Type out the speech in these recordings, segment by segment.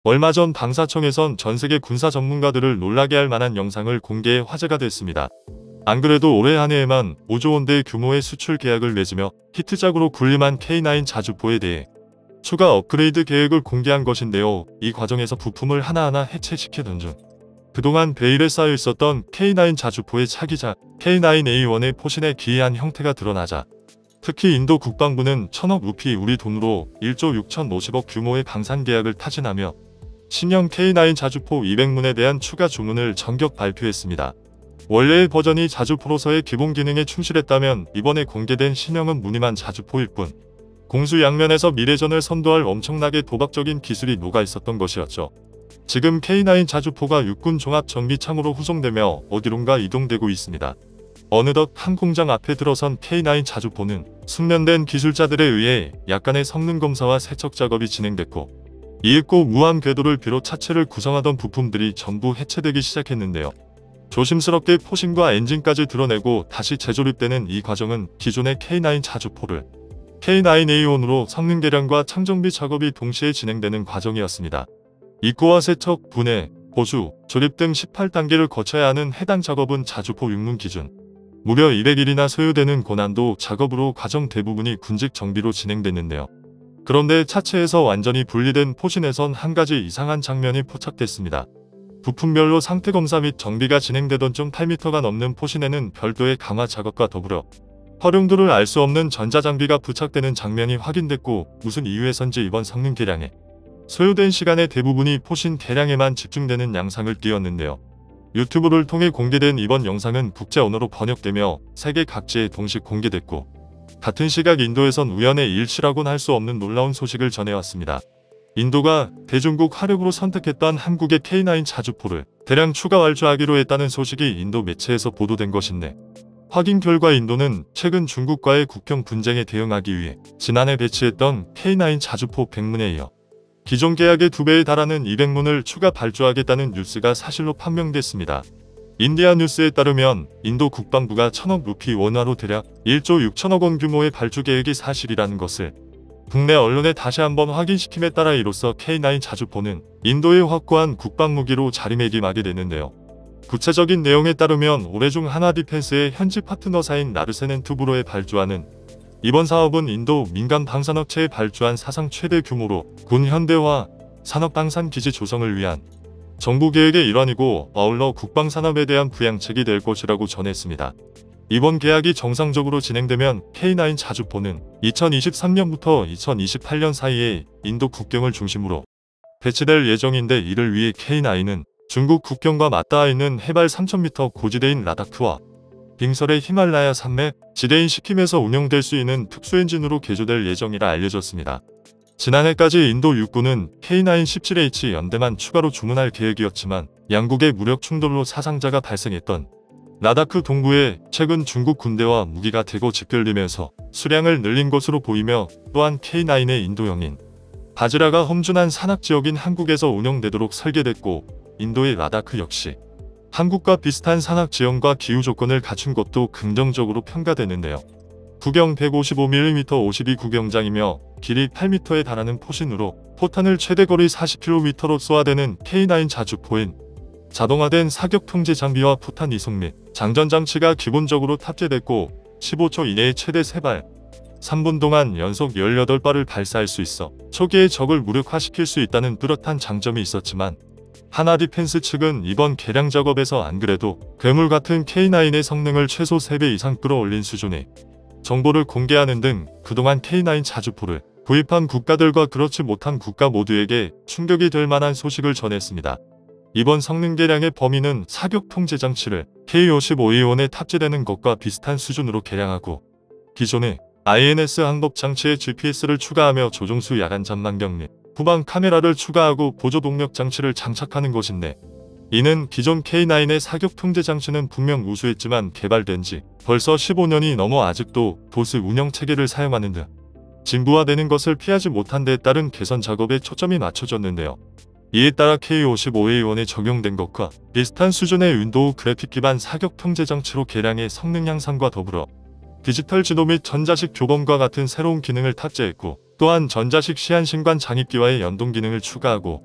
얼마 전 방사청에선 전세계 군사 전문가들을 놀라게 할 만한 영상을 공개해 화제가 됐습니다. 안 그래도 올해 한 해에만 5조 원대 규모의 수출 계약을 맺으며 히트작으로 군림한 K9 자주포에 대해 추가 업그레이드 계획을 공개한 것인데요. 이 과정에서 부품을 하나하나 해체시키던 중 그동안 베일에 쌓여 있었던 K9 자주포의 차기작 K9A1의 포신의 기이한 형태가 드러나자 특히 인도 국방부는 1000억 루피 우리 돈으로 1조 6,050억 규모의 방산 계약을 타진하며 신형 K9 자주포 200문에 대한 추가 주문을 전격 발표했습니다. 원래의 버전이 자주포로서의 기본 기능에 충실했다면 이번에 공개된 신형은 무늬만 자주포일 뿐 공수 양면에서 미래전을 선도할 엄청나게 도박적인 기술이 녹아 있었던 것이었죠. 지금 K9 자주포가 육군 종합정비창으로 후송되며 어디론가 이동되고 있습니다. 어느덧 한 공장 앞에 들어선 K9 자주포는 숙련된 기술자들에 의해 약간의 성능 검사와 세척 작업이 진행됐고 이윽고 무한 궤도를 비롯 차체를 구성하던 부품들이 전부 해체되기 시작했는데요. 조심스럽게 포신과 엔진까지 드러내고 다시 재조립되는 이 과정은 기존의 K9 자주포를 K9A1으로 성능 개량과 창정비 작업이 동시에 진행되는 과정이었습니다. 입고와 세척, 분해, 보수, 조립 등 18단계를 거쳐야 하는 해당 작업은 자주포 육문 기준 무려 200일이나 소요되는 고난도 작업으로 과정 대부분이 군직 정비로 진행됐는데요. 그런데 차체에서 완전히 분리된 포신에선 한 가지 이상한 장면이 포착됐습니다. 부품별로 상태 검사 및 정비가 진행되던 좀 8m가 넘는 포신에는 별도의 강화 작업과 더불어 활용도를 알 수 없는 전자장비가 부착되는 장면이 확인됐고 무슨 이유에선지 이번 성능 개량에 소요된 시간의 대부분이 포신 개량에만 집중되는 양상을 띄었는데요. 유튜브를 통해 공개된 이번 영상은 국제 언어로 번역되며 세계 각지에 동시 공개됐고 같은 시각 인도에선 우연의 일치라고는 할 수 없는 놀라운 소식을 전해왔습니다. 인도가 대중국 화력으로 선택했던 한국의 K9 자주포를 대량 추가 발주하기로 했다는 소식이 인도 매체에서 보도된 것인데 확인 결과 인도는 최근 중국과의 국경 분쟁에 대응하기 위해 지난해 배치했던 K9 자주포 100문에 이어 기존 계약의 2배에 달하는 200문을 추가 발주하겠다는 뉴스가 사실로 판명됐습니다. 인디아 뉴스에 따르면 인도 국방부가 1000억 루피 원화로 대략 1조 6천억 원 규모의 발주 계획이 사실이라는 것을 국내 언론에 다시 한번 확인시킴에 따라 이로써 K9 자주포는 인도의 확고한 국방무기로 자리매김하게 되는데요. 구체적인 내용에 따르면 올해 중 하나디펜스의 현지 파트너사인 나르세넨투브로에 발주하는 이번 사업은 인도 민간 방산업체에 발주한 사상 최대 규모로 군 현대화 산업방산기지 조성을 위한 정부 계획의 일환이고 아울러 국방산업에 대한 부양책이 될 것이라고 전했습니다. 이번 계약이 정상적으로 진행되면 K9 자주포는 2023년부터 2028년 사이에 인도 국경을 중심으로 배치될 예정인데 이를 위해 K9은 중국 국경과 맞닿아 있는 해발 3000m 고지대인 라다크와 빙설의 히말라야 산맥 지대인 시킴에서 운영될 수 있는 특수 엔진으로 개조될 예정이라 알려졌습니다. 지난해까지 인도 육군은 K9 17H 연대만 추가로 주문할 계획이었지만 양국의 무력 충돌로 사상자가 발생했던 라다크 동부에 최근 중국 군대와 무기가 대거 집결되면서 수량을 늘린 것으로 보이며 또한 K9의 인도형인 바지라가 험준한 산악지역인 한국에서 운영되도록 설계됐고 인도의 라다크 역시 한국과 비슷한 산악지형과 기후 조건을 갖춘 것도 긍정적으로 평가되는데요. 구경 155mm 52 구경장이며 길이 8m에 달하는 포신으로 포탄을 최대 거리 40km로 쏘아대는 K9 자주포엔 자동화된 사격 통제 장비와 포탄 이송 및 장전 장치가 기본적으로 탑재됐고 15초 이내에 최대 3발, 3분 동안 연속 18발을 발사할 수 있어 초기에 적을 무력화시킬 수 있다는 뚜렷한 장점이 있었지만 하나디펜스 측은 이번 개량 작업에서 안 그래도 괴물 같은 K9의 성능을 최소 3배 이상 끌어올린 수준의 정보를 공개하는 등 그동안 K9 자주포를 구입한 국가들과 그렇지 못한 국가 모두에게 충격이 될 만한 소식을 전했습니다. 이번 성능 개량의 범위는 사격 통제 장치를 K55A1에 탑재되는 것과 비슷한 수준으로 개량하고 기존의 INS 항법 장치에 GPS를 추가하며 조종수 야간 전망경 및 후방 카메라를 추가하고 보조 동력 장치를 장착하는 것인데 이는 기존 K9의 사격 통제 장치는 분명 우수했지만 개발된 지 벌써 15년이 넘어 아직도 보스 운영 체계를 사용하는 등 진부화되는 것을 피하지 못한 데 따른 개선 작업에 초점이 맞춰졌는데요. 이에 따라 K55A1에 적용된 것과 비슷한 수준의 윈도우 그래픽 기반 사격 통제 장치로 개량해 성능 향상과 더불어 디지털 지도 및 전자식 조범과 같은 새로운 기능을 탑재했고 또한 전자식 시한신관 장입기와의 연동 기능을 추가하고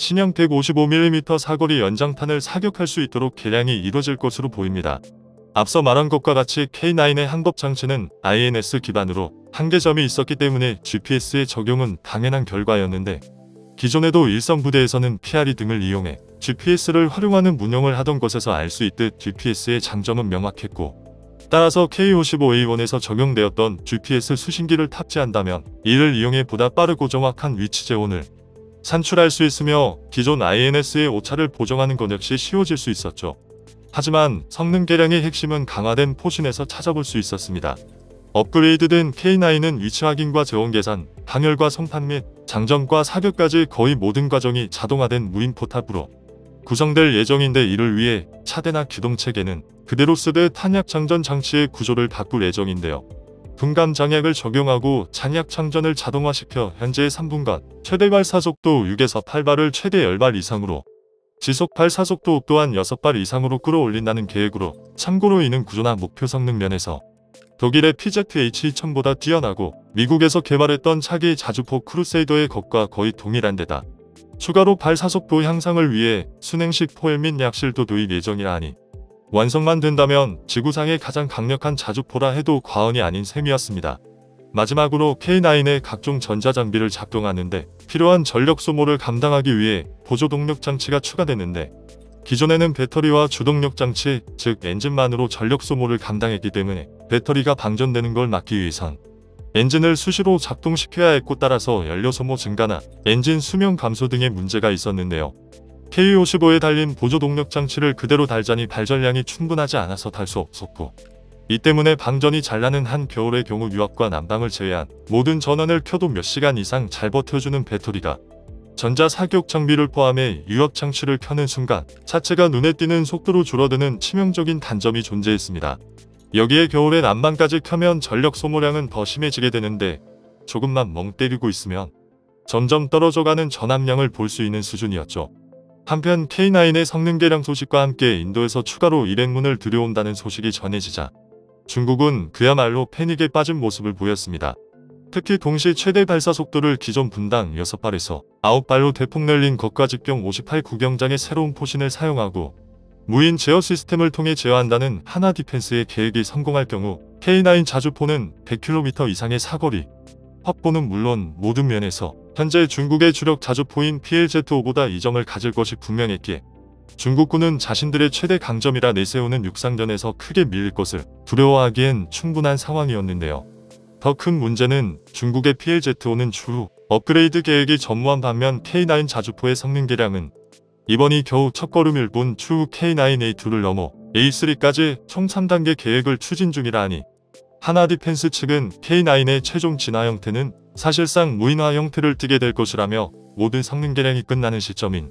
신형 155mm 사거리 연장탄을 사격할 수 있도록 개량이 이뤄질 것으로 보입니다. 앞서 말한 것과 같이 K9의 항법 장치는 INS 기반으로 한계점이 있었기 때문에 GPS의 적용은 당연한 결과였는데, 기존에도 일선 부대에서는 PRE 등을 이용해 GPS를 활용하는 운용을 하던 것에서 알 수 있듯 GPS의 장점은 명확했고, 따라서 K55A1에서 적용되었던 GPS 수신기를 탑재한다면 이를 이용해 보다 빠르고 정확한 위치 재원을 산출할 수 있으며 기존 INS의 오차를 보정하는 것 역시 쉬워질 수 있었죠. 하지만 성능 개량의 핵심은 강화된 포신에서 찾아볼 수 있었습니다. 업그레이드된 K9은 위치 확인과 재원 계산, 방열과 성판 및 장전과 사격까지 거의 모든 과정이 자동화된 무인 포탑으로 구성될 예정인데, 이를 위해 차대나 기동체계는 그대로 쓰되 탄약 장전 장치의 구조를 바꿀 예정인데요. 분감 장약을 적용하고 잔약 장전을 자동화시켜 현재의 3분간 최대 발사속도 6에서 8발을 최대 10발 이상으로, 지속 발사속도 또한 6발 이상으로 끌어올린다는 계획으로, 참고로 이는 구조나 목표 성능 면에서 독일의 PZH-2000보다 뛰어나고 미국에서 개발했던 차기 자주포 크루세이더의 것과 거의 동일한 데다 추가로 발사속도 향상을 위해 순행식 포엘 및 약실도 도입 예정이라 하니 완성만 된다면 지구상의 가장 강력한 자주포라 해도 과언이 아닌 셈이었습니다. 마지막으로 K9의 각종 전자장비를 작동하는데 필요한 전력 소모를 감당하기 위해 보조 동력 장치가 추가되는데, 기존에는 배터리와 주동력 장치, 즉 엔진만으로 전력 소모를 감당했기 때문에 배터리가 방전되는 걸 막기 위해선 엔진을 수시로 작동시켜야 했고, 따라서 연료 소모 증가나 엔진 수명 감소 등의 문제가 있었는데요. K55에 달린 보조 동력 장치를 그대로 달자니 발전량이 충분하지 않아서 달 수 없었고, 이 때문에 방전이 잘 나는 한 겨울의 경우 유압과 난방을 제외한 모든 전원을 켜도 몇 시간 이상 잘 버텨주는 배터리가 전자 사격 장비를 포함해 유압 장치를 켜는 순간 자체가 눈에 띄는 속도로 줄어드는 치명적인 단점이 존재했습니다. 여기에 겨울에 난방까지 켜면 전력 소모량은 더 심해지게 되는데, 조금만 멍 때리고 있으면 점점 떨어져가는 전압량을 볼 수 있는 수준이었죠. 한편 K9의 성능 개량 소식과 함께 인도에서 추가로 일행문을 들여온다는 소식이 전해지자 중국은 그야말로 패닉에 빠진 모습을 보였습니다. 특히 동시 최대 발사 속도를 기존 분당 6발에서 9발로 대폭 늘린 것과 직경 58 구경장의 새로운 포신을 사용하고 무인 제어 시스템을 통해 제어한다는 하나 디펜스의 계획이 성공할 경우 K9 자주포는 100km 이상의 사거리 확보는 물론 모든 면에서 현재 중국의 주력 자주포인 PLZ-5보다 이점을 가질 것이 분명했기에 중국군은 자신들의 최대 강점이라 내세우는 육상전에서 크게 밀릴 것을 두려워하기엔 충분한 상황이었는데요. 더 큰 문제는 중국의 PLZ-5는 추후 업그레이드 계획이 전무한 반면 K9 자주포의 성능 개량은 이번이 겨우 첫걸음일 뿐, 추후 K9A2를 넘어 A3까지 총 3단계 계획을 추진 중이라 하니 하나 디펜스 측은 K9의 최종 진화 형태는 사실상 무인화 형태를 띠게 될 것이라며 모든 성능 개량이 끝나는 시점인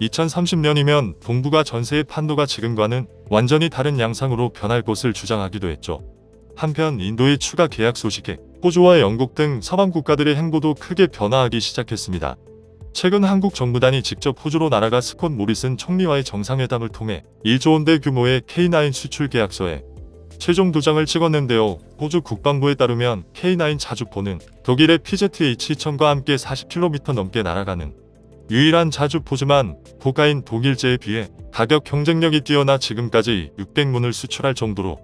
2030년이면 동북아 전세의 판도가 지금과는 완전히 다른 양상으로 변할 것을 주장하기도 했죠. 한편 인도의 추가 계약 소식에 호주와 영국 등 서방 국가들의 행보도 크게 변화하기 시작했습니다. 최근 한국 정부단이 직접 호주로 날아가 스콧 모리슨 총리와의 정상회담을 통해 1조 원대 규모의 K9 수출 계약서에 최종 도장을 찍었는데요. 호주 국방부에 따르면 K9 자주포는 독일의 PZH-2000과 함께 40km 넘게 날아가는 유일한 자주포지만 고가인 독일제에 비해 가격 경쟁력이 뛰어나 지금까지 600문을 수출할 정도로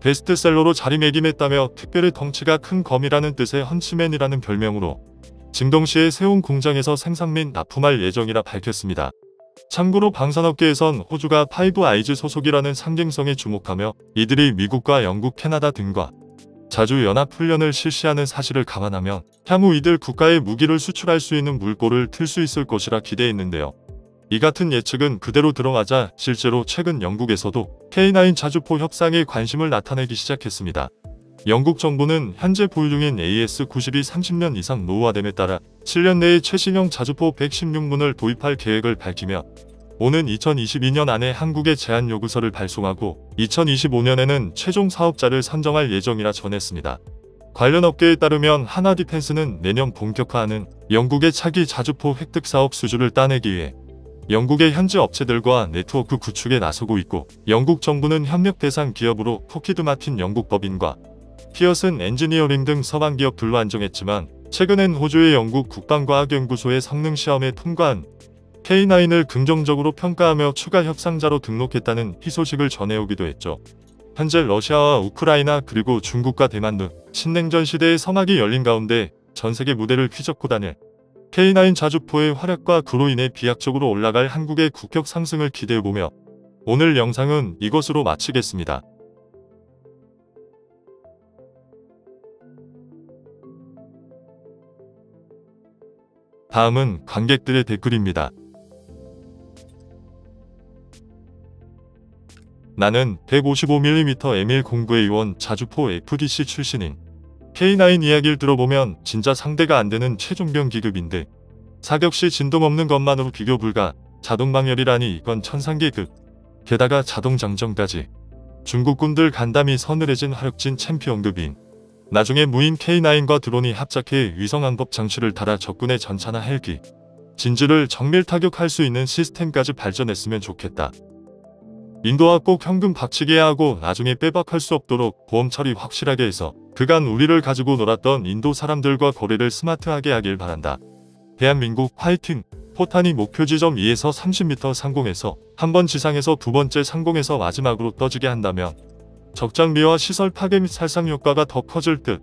베스트셀러로 자리매김했다며, 특별히 덩치가 큰 검이라는 뜻의 헌츠맨이라는 별명으로 진동시에 세운 공장에서 생산 및 납품할 예정이라 밝혔습니다. 참고로 방산업계에선 호주가 파이브 아이즈 소속이라는 상징성에 주목하며 이들이 미국과 영국, 캐나다 등과 자주 연합훈련을 실시하는 사실을 감안하면 향후 이들 국가에 무기를 수출할 수 있는 물꼬를 틀 수 있을 것이라 기대했는데요. 이 같은 예측은 그대로 들어가자 실제로 최근 영국에서도 K9 자주포 협상에 관심을 나타내기 시작했습니다. 영국 정부는 현재 보유 중인 AS-90이 30년 이상 노후화됨에 따라 7년 내에 최신형 자주포 116문을 도입할 계획을 밝히며 오는 2022년 안에 한국에 제안 요구서를 발송하고 2025년에는 최종 사업자를 선정할 예정이라 전했습니다. 관련 업계에 따르면 하나 디펜스는 내년 본격화하는 영국의 차기 자주포 획득 사업 수주를 따내기 위해 영국의 현지 업체들과 네트워크 구축에 나서고 있고, 영국 정부는 협력 대상 기업으로 록히드 마틴 영국 법인과 피어슨 엔지니어링 등 서방 기업들로 안정했지만, 최근엔 호주의 영국 국방과학연구소의 성능 시험에 통과한 K9을 긍정적으로 평가하며 추가 협상자로 등록했다는 희소식을 전해오기도 했죠. 현재 러시아와 우크라이나 그리고 중국과 대만 등 신냉전 시대의 서막이 열린 가운데 전세계 무대를 휘젓고 다닐 K9 자주포의 활약과 그로 인해 비약적으로 올라갈 한국의 국격 상승을 기대해보며 오늘 영상은 이것으로 마치겠습니다. 다음은 관객들의 댓글입니다. 나는 155mm M109A1 자주포 FDC 출신인 K9 이야기를 들어보면 진짜 상대가 안되는 최종병 기급인데 사격시 진동 없는 것만으로 비교 불가, 자동방열이라니 이건 천상계급. 게다가 자동장전까지. 중국군들 간담이 서늘해진 화력진 챔피언급인. 나중에 무인 K9과 드론이 합작해 위성항법 장치를 달아 적군의 전차나 헬기, 진주를 정밀 타격할 수 있는 시스템까지 발전했으면 좋겠다. 인도와 꼭 현금 박치기 해야 하고 나중에 빼박할 수 없도록 보험 처리 확실하게 해서 그간 우리를 가지고 놀았던 인도 사람들과 거래를 스마트하게 하길 바란다. 대한민국 화이팅! 포탄이 목표 지점 2에서 30m 상공에서 한 번 지상에서 두 번째 상공에서 마지막으로 떠지게 한다면 적장미와 시설 파괴 및 살상 효과가 더 커질 듯.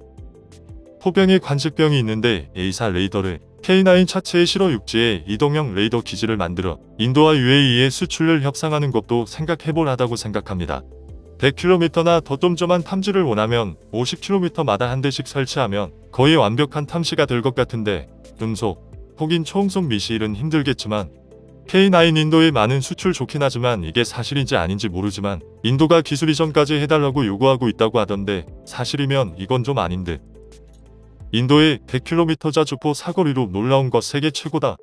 포병에 관측병이 있는데 A사 레이더를 K9 차체에 실어 육지에 이동형 레이더 기지를 만들어 인도와 UAE의 수출을 협상하는 것도 생각해볼 하다고 생각합니다. 100km나 더 쫌쫌한 탐지를 원하면 50km마다 한 대씩 설치하면 거의 완벽한 탐시가 될 것 같은데 음속, 혹인 초음속 미시일은 힘들겠지만 K9 인도에 많은 수출 좋긴 하지만 이게 사실인지 아닌지 모르지만 인도가 기술 이전까지 해달라고 요구하고 있다고 하던데 사실이면 이건 좀 아닌 듯. 인도의 100km 자주포 사거리로 놀라운 것 세계 최고다.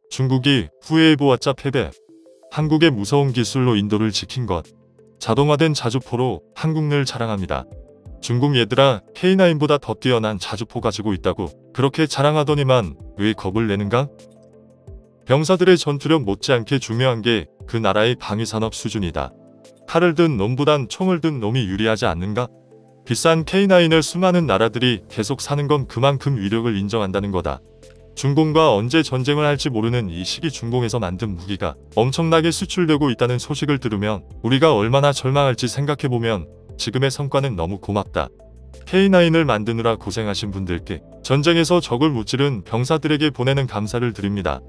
중국이 후회해보았자 패배. 한국의 무서운 기술로 인도를 지킨 것. 자동화된 자주포로 한국 늘 자랑합니다. 중국 얘들아 K9보다 더 뛰어난 자주포 가지고 있다고 그렇게 자랑하더니만 왜 겁을 내는가? 병사들의 전투력 못지않게 중요한 게 그 나라의 방위산업 수준이다. 칼을 든 놈보단 총을 든 놈이 유리하지 않는가? 비싼 K9을 수많은 나라들이 계속 사는 건 그만큼 위력을 인정한다는 거다. 중공과 언제 전쟁을 할지 모르는 이 시기 중공에서 만든 무기가 엄청나게 수출되고 있다는 소식을 들으면 우리가 얼마나 절망할지 생각해보면 지금의 성과는 너무 고맙다. K9을 만드느라 고생하신 분들께 전쟁에서 적을 무찌른 병사들에게 보내는 감사를 드립니다.